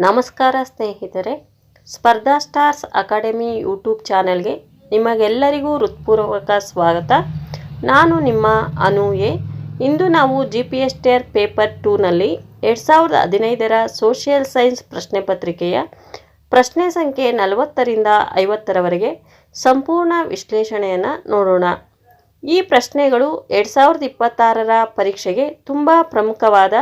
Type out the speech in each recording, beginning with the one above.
ನಮಸ್ಕಾರ ಸ್ನೇಹಿತರೆ, ಸ್ಪರ್ಧಾ ಸ್ಟಾರ್ಸ್ ಅಕಾಡೆಮಿ ಯೂಟ್ಯೂಬ್ ಚಾನೆಲ್ಗೆ ನಿಮಗೆಲ್ಲರಿಗೂ ಹೃತ್ಪೂರ್ವಕ ಸ್ವಾಗತ. ನಾನು ನಿಮ್ಮ ಅನು ಎ. ಇಂದು ನಾವು GPS TER ಪೇಪರ್ 2ನಲ್ಲಿ 2015ರ ಸೋಷಿಯಲ್ ಸೈನ್ಸ್ ಪ್ರಶ್ನೆ ಪತ್ರಿಕೆಯ ಪ್ರಶ್ನೆ ಸಂಖ್ಯೆ 40ರಿಂದ 50ರವರೆಗೆ ಸಂಪೂರ್ಣ ವಿಶ್ಲೇಷಣೆಯನ್ನು ನೋಡೋಣ. ಈ ಪ್ರಶ್ನೆಗಳು 2026ರ ಪರೀಕ್ಷೆಗೆ ತುಂಬ ಪ್ರಮುಖವಾದ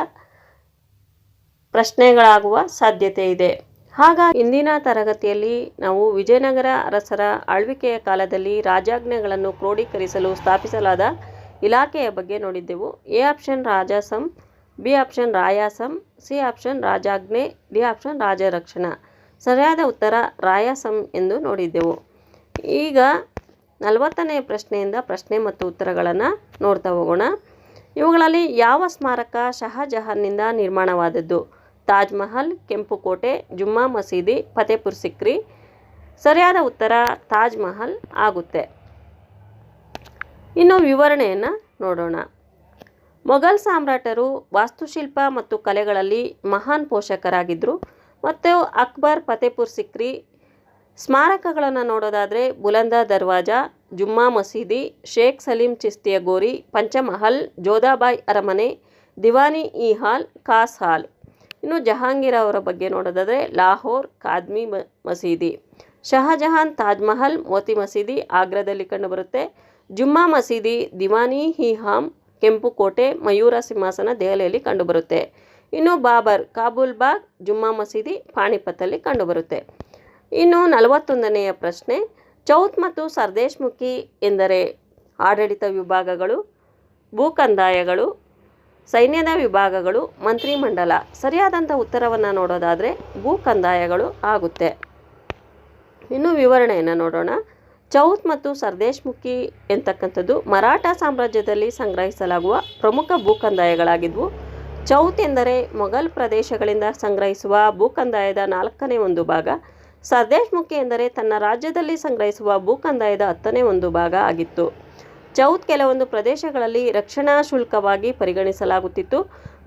ಪ್ರಶ್ನೆಗಳಾಗುವ ಸಾಧ್ಯತೆ ಇದೆ. ಹಾಗಾಗಿ ಇಂದಿನ ತರಗತಿಯಲ್ಲಿ ನಾವು ವಿಜಯನಗರ ಅರಸರ ಆಳ್ವಿಕೆಯ ಕಾಲದಲ್ಲಿ ರಾಜಾಜ್ಞೆಗಳನ್ನು ಕ್ರೋಢೀಕರಿಸಲು ಸ್ಥಾಪಿಸಲಾದ ಇಲಾಖೆಯ ಬಗ್ಗೆ ನೋಡಿದ್ದೆವು. ಎ ಆಪ್ಷನ್ ರಾಜಾಸಂ, ಬಿ ಆಪ್ಷನ್ ರಾಯಾಸಂ, ಸಿ ಆಪ್ಷನ್ ರಾಜಾಜ್ಞೆ, ಡಿ ಆಪ್ಷನ್ ರಾಜರಕ್ಷಣ. ಸರಿಯಾದ ಉತ್ತರ ರಾಯಾಸಂ ಎಂದು ನೋಡಿದ್ದೆವು. ಈಗ 40ನೇ ಪ್ರಶ್ನೆಯಿಂದ ಪ್ರಶ್ನೆ ಮತ್ತು ಉತ್ತರಗಳನ್ನು ನೋಡ್ತಾ ಹೋಗೋಣ. ಇವುಗಳಲ್ಲಿ ಯಾವ ಸ್ಮಾರಕ ಶಹಜಹಾನ್ನಿಂದ ನಿರ್ಮಾಣವಾದದ್ದು? ತಾಜ್ ಮಹಲ್, ಕೆಂಪು ಕೋಟೆ, ಜುಮ್ಮಾ ಮಸೀದಿ, ಫತೇಪುರ್ ಸಿಕ್ರಿ. ಸರಿಯಾದ ಉತ್ತರ ತಾಜ್ ಮಹಲ್ ಆಗುತ್ತೆ. ಇನ್ನು ವಿವರಣೆಯನ್ನು ನೋಡೋಣ. ಮೊಘಲ್ ಸಾಮ್ರಾಟರು ವಾಸ್ತುಶಿಲ್ಪ ಮತ್ತು ಕಲೆಗಳಲ್ಲಿ ಮಹಾನ್ ಪೋಷಕರಾಗಿದ್ದರು. ಮತ್ತು ಅಕ್ಬರ್, ಫತೇಪುರ್ ಸಿಕ್ರಿ ಸ್ಮಾರಕಗಳನ್ನು ನೋಡೋದಾದರೆ ಬುಲಂದ ದರ್ವಾಜಾ, ಜುಮ್ಮಾ ಮಸೀದಿ, ಶೇಖ್ ಸಲೀಂ ಚಿಸ್ತಿಯ ಗೋರಿ, ಪಂಚಮಹಲ್, ಜೋಧಾಬಾಯಿ ಅರಮನೆ, ದಿವಾನಿ ಇ ಹಾಲ್, ಖಾಸ್ ಹಾಲ್. ಇನ್ನು ಜಹಾಂಗೀರ್ ಅವರ ಬಗ್ಗೆ ನೋಡೋದಾದರೆ ಲಾಹೋರ್, ಕಾದ್ಮಿ ಮಸೀದಿ. ಶಹಜಹಾನ್ ತಾಜ್ ಮಹಲ್, ಮೋತಿ ಮಸೀದಿ ಆಗ್ರಾದಲ್ಲಿ ಕಂಡುಬರುತ್ತೆ. ಜುಮ್ಮಾ ಮಸೀದಿ, ದಿವಾನಿ ಇ ಹಾಮ್, ಕೆಂಪು ಕೋಟೆ, ಮಯೂರ ಸಿಂಹಾಸನ ದೆಹಲಿಯಲ್ಲಿ ಕಂಡುಬರುತ್ತೆ. ಇನ್ನು ಬಾಬರ್, ಕಾಬೂಲ್ ಬಾಗ್, ಜುಮ್ಮಾ ಮಸೀದಿ, ಪಾಣಿಪತ್ತಲ್ಲಿ ಕಂಡುಬರುತ್ತೆ. ಇನ್ನು 41ನೆಯ ಪ್ರಶ್ನೆ, ಚೌತ್ ಮತ್ತು ಸರ್ದೇಶ್ಮುಖಿ ಎಂದರೆ ಆಡಳಿತ ವಿಭಾಗಗಳು, ಭೂಕಂದಾಯಗಳು, ಸೈನ್ಯದ ವಿಭಾಗಗಳು, ಮಂತ್ರಿಮಂಡಲ. ಸರಿಯಾದಂಥ ಉತ್ತರವನ್ನು ನೋಡೋದಾದರೆ ಭೂಕಂದಾಯಗಳು ಆಗುತ್ತೆ. ಇನ್ನು ವಿವರಣೆಯನ್ನು ನೋಡೋಣ. ಚೌತ್ ಮತ್ತು ಸರ್ದೇಶ್ಮುಖಿ ಎಂತಕ್ಕಂಥದ್ದು ಮರಾಠ ಸಾಮ್ರಾಜ್ಯದಲ್ಲಿ ಸಂಗ್ರಹಿಸಲಾಗುವ ಪ್ರಮುಖ ಭೂಕಂದಾಯಗಳಾಗಿದ್ವು. ಚೌತ್ ಎಂದರೆ ಮೊಘಲ್ ಪ್ರದೇಶಗಳಿಂದ ಸಂಗ್ರಹಿಸುವ ಭೂಕಂದಾಯದ 4ನೇ ಒಂದು ಭಾಗ. ಸರ್ದೇಶ್ಮುಖಿ ಎಂದರೆ ತನ್ನ ರಾಜ್ಯದಲ್ಲಿ ಸಂಗ್ರಹಿಸುವ ಭೂಕಂದಾಯದ 10ನೇ ಒಂದು ಭಾಗ ಆಗಿತ್ತು. ಚೌತ್ ಕೆಲವೊಂದು ಪ್ರದೇಶಗಳಲ್ಲಿ ರಕ್ಷಣಾ ಶುಲ್ಕವಾಗಿ ಪರಿಗಣಿಸಲಾಗುತ್ತಿತ್ತು.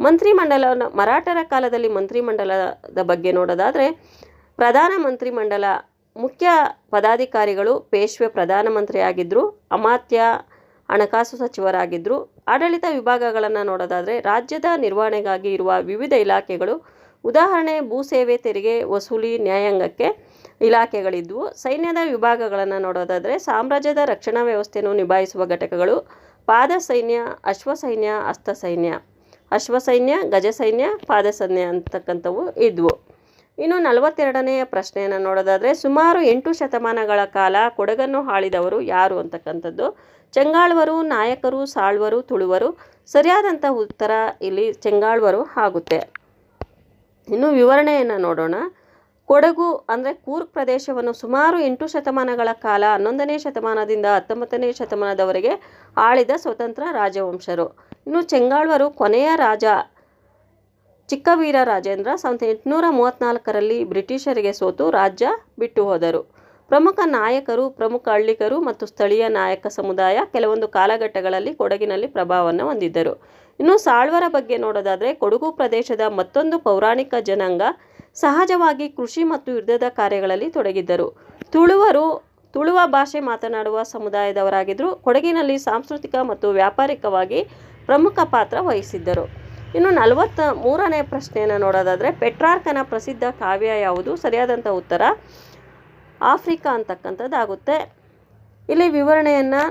ಮಂತ್ರಿಮಂಡಲ ಮರಾಠರ ಕಾಲದಲ್ಲಿ ಮಂತ್ರಿಮಂಡಲದ ಬಗ್ಗೆ ನೋಡೋದಾದರೆ ಪ್ರಧಾನ ಮಂತ್ರಿಮಂಡಲ ಮುಖ್ಯ ಪದಾಧಿಕಾರಿಗಳು ಪೇಶ್ವೆ ಪ್ರಧಾನಮಂತ್ರಿಯಾಗಿದ್ದರು, ಅಮಾತ್ಯ ಹಣಕಾಸು ಸಚಿವರಾಗಿದ್ದರು. ಆಡಳಿತ ವಿಭಾಗಗಳನ್ನು ನೋಡೋದಾದರೆ ರಾಜ್ಯದ ನಿರ್ವಹಣೆಗಾಗಿ ಇರುವ ವಿವಿಧ ಇಲಾಖೆಗಳು, ಉದಾಹರಣೆ ಭೂಸೇವೆ, ತೆರಿಗೆ ವಸೂಲಿ, ನ್ಯಾಯಾಂಗಕ್ಕೆ ಇಲಾಖೆಗಳಿದ್ವು. ಸೈನ್ಯದ ವಿಭಾಗಗಳನ್ನು ನೋಡೋದಾದರೆ ಸಾಮ್ರಾಜ್ಯದ ರಕ್ಷಣಾ ವ್ಯವಸ್ಥೆಯನ್ನು ನಿಭಾಯಿಸುವ ಘಟಕಗಳು ಪಾದಸೈನ್ಯ, ಅಶ್ವಸೈನ್ಯ, ಹಸ್ತಸೈನ್ಯ. ಅಶ್ವಸೈನ್ಯ, ಗಜಸೈನ್ಯ, ಪಾದಸೈನ್ಯ ಅಂತಕ್ಕಂಥವು ಇದ್ವು. ಇನ್ನು 42ನೆಯ ಪ್ರಶ್ನೆಯನ್ನು ನೋಡೋದಾದರೆ ಸುಮಾರು 8 ಶತಮಾನಗಳ ಕಾಲ ಕೊಡಗನ್ನು ಆಳಿದವರು ಯಾರು ಅಂತಕ್ಕಂಥದ್ದು. ಚೆಂಗಾಳ್ವರು, ನಾಯಕರು, ಸಾಳ್ವರು, ತುಳುವರು. ಸರಿಯಾದಂಥ ಉತ್ತರ ಇಲ್ಲಿ ಚೆಂಗಾಳ್ವರು ಆಗುತ್ತೆ. ಇನ್ನು ವಿವರಣೆಯನ್ನು ನೋಡೋಣ. ಕೊಡಗು ಅಂದರೆ ಕೂರ್ಗ್ ಪ್ರದೇಶವನ್ನು ಸುಮಾರು 8 ಶತಮಾನಗಳ ಕಾಲ 11ನೇ ಶತಮಾನದಿಂದ 19ನೇ ಶತಮಾನದವರೆಗೆ ಆಳಿದ ಸ್ವತಂತ್ರ ರಾಜವಂಶರು. ಇನ್ನು ಚೆಂಗಾಳ್ವರು ಕೊನೆಯ ರಾಜ ಚಿಕ್ಕವೀರ ರಾಜೇಂದ್ರ 1834ರಲ್ಲಿ ಬ್ರಿಟಿಷರಿಗೆ ಸೋತು ರಾಜ್ಯ ಬಿಟ್ಟು ಹೋದರು. ಪ್ರಮುಖ ನಾಯಕರು, ಪ್ರಮುಖ ಹಳ್ಳಿಗರು ಮತ್ತು ಸ್ಥಳೀಯ ನಾಯಕ ಸಮುದಾಯ ಕೆಲವೊಂದು ಕಾಲಘಟ್ಟಗಳಲ್ಲಿ ಕೊಡಗಿನಲ್ಲಿ ಪ್ರಭಾವವನ್ನು ಹೊಂದಿದ್ದರು. ಇನ್ನು ಸಾಳ್ವರ ಬಗ್ಗೆ ನೋಡೋದಾದರೆ ಕೊಡಗು ಪ್ರದೇಶದ ಮತ್ತೊಂದು ಪೌರಾಣಿಕ ಜನಾಂಗ. ಸಹಜವಾಗಿ ಕೃಷಿ ಮತ್ತು ಯುದ್ಧದ ಕಾರ್ಯಗಳಲ್ಲಿ ತೊಡಗಿದ್ದರು. ತುಳುವ ಭಾಷೆ ಮಾತನಾಡುವ ಸಮುದಾಯದವರಾಗಿದ್ದರು. ಕೊಡಗಿನಲ್ಲಿ ಸಾಂಸ್ಕೃತಿಕ ಮತ್ತು ವ್ಯಾಪಾರಿಕವಾಗಿ ಪ್ರಮುಖ ಪಾತ್ರ ವಹಿಸಿದ್ದರು. ಇನ್ನು 43ನೇ ಪ್ರಶ್ನೆಯನ್ನು ನೋಡೋದಾದರೆ ಪೆಟ್ರಾರ್ಕನ ಪ್ರಸಿದ್ಧ ಕಾವ್ಯ ಯಾವುದು? ಸರಿಯಾದಂಥ ಉತ್ತರ ಆಫ್ರಿಕಾ ಅಂತಕ್ಕಂಥದ್ದಾಗುತ್ತೆ. ಇಲ್ಲಿ ವಿವರಣೆಯನ್ನು